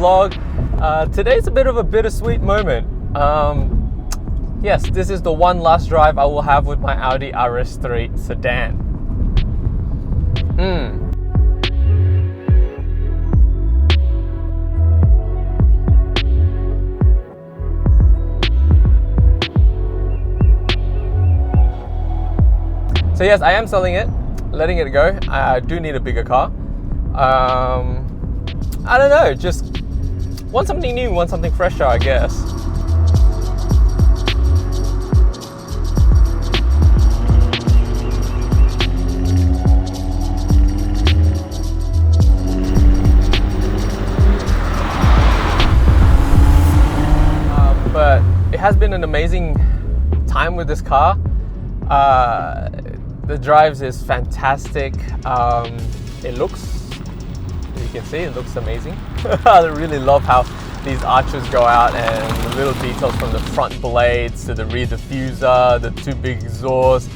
vlog. Today's a bit of a bittersweet moment. Yes, this is the one last drive I will have with my Audi RS3 Sedan. So yes, I am selling it, letting it go. I do need a bigger car. I don't know, just want something new, want something fresher, I guess. But it has been an amazing time with this car. The drives is fantastic. It looks, as you can see, it looks amazing. I really love how these arches go out and the little details from the front blades to the rear diffuser, the two big exhausts,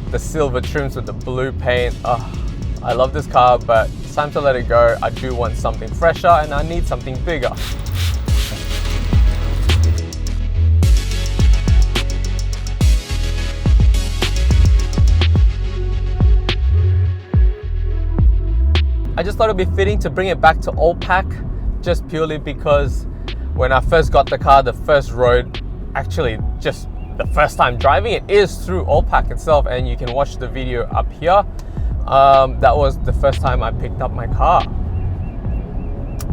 the silver trims with the blue paint. I love this car, but it's time to let it go. I do want something fresher and I need something bigger. I just thought it'd be fitting to bring it back to Old Pac, just purely because when I first got the car, the first road, actually just the first time driving it, is through Old Pac itself, and you can watch the video up here. That was the first time I picked up my car.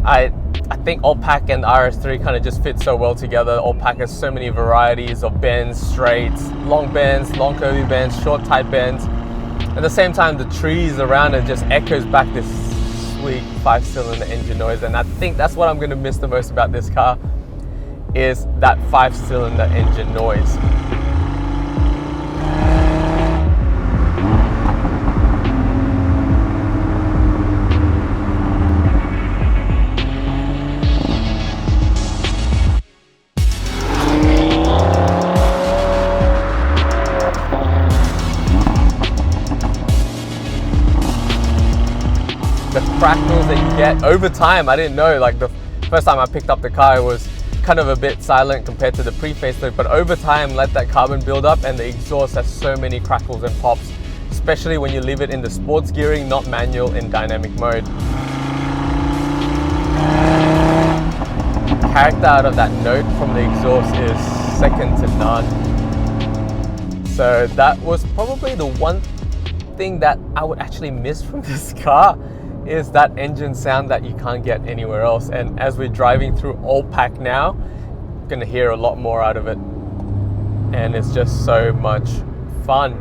I think Old Pac and the RS3 kind of just fit so well together. Old Pac has so many varieties of bends, straights, long curvy bends, short tight bends. At the same time, the trees around it just echoes back this sweet 5-cylinder engine noise, and I think that's what I'm going to miss the most about this car, is that 5-cylinder engine noise. The crackles that you get over time, I didn't know, like the first time I picked up the car, it was kind of a bit silent compared to the pre-facelift, but over time, let that carbon build up and the exhaust has so many crackles and pops, especially when you leave it in the sports gearing, not manual, in dynamic mode. Character out of that note from the exhaust is second to none. So that was probably the one thing that I would actually miss from this car, is that engine sound that you can't get anywhere else. And as we're driving through Old Pac now, you're gonna hear a lot more out of it, and it's just so much fun.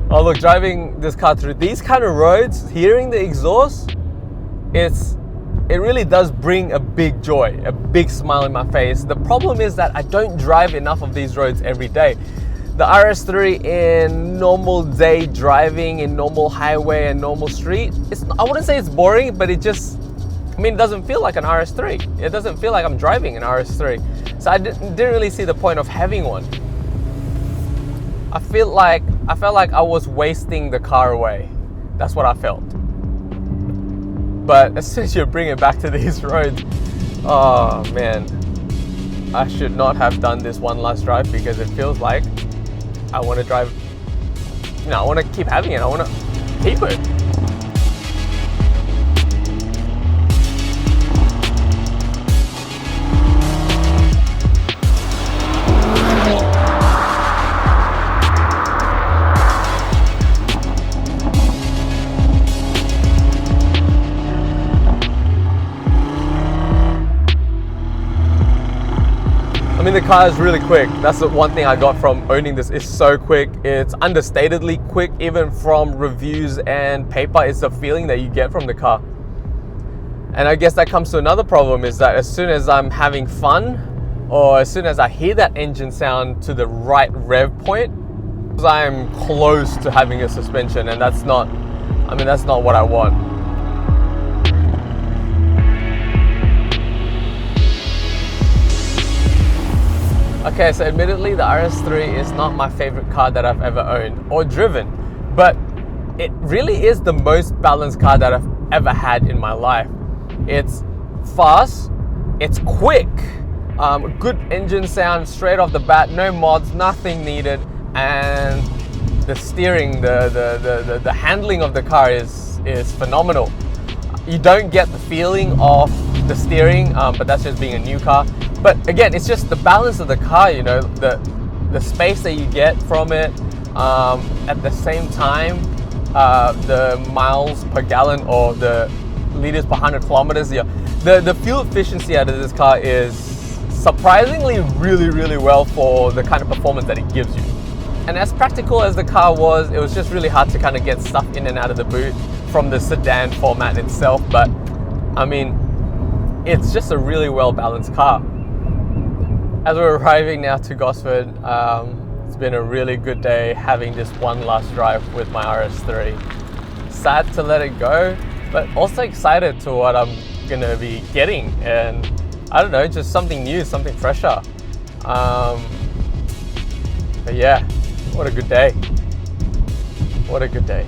Oh look, driving this car through these kind of roads, hearing the exhaust, it really does bring a big joy, a big smile in my face. The problem is that I don't drive enough of these roads every day. The RS3 in normal day driving, in normal highway and normal street, I wouldn't say it's boring, but it just, it doesn't feel like an RS3. It doesn't feel like I'm driving an RS3. So I didn't really see the point of having one. I felt like I was wasting the car away. That's what I felt. But as soon as you bring it back to these roads, oh man, I should not have done this one last drive, because it feels like I want to drive, I want to keep having it. I want to keep it. The car is really quick. That's the one thing I got from owning this. It's so quick. It's understatedly quick, even from reviews and paper. It's the feeling that you get from the car. And I guess that comes to another problem, is that as soon as I'm having fun, or as soon as I hear that engine sound to the right rev point, I'm close to having a suspension, and that's not what I want. Okay, so admittedly the RS3 is not my favorite car that I've ever owned or driven, but it really is the most balanced car that I've ever had in my life. It's fast, it's quick, good engine sound straight off the bat, no mods, nothing needed, and the steering, the handling of the car is phenomenal. You don't get the feeling of the steering, but that's just being a new car. But again, it's just the balance of the car, you know, the space that you get from it. At the same time, the miles per gallon or the liters per 100 kilometers, the fuel efficiency out of this car is surprisingly really well for the kind of performance that it gives you. And as practical as the car was, it was just really hard to kind of get stuff in and out of the boot from the sedan format itself. But I mean, it's just a really well balanced car. As we're arriving now to Gosford, it's been a really good day having this one last drive with my RS3. Sad to let it go, but also excited to what I'm gonna be getting, and I don't know, just something new, something fresher. But yeah, what a good day. What a good day.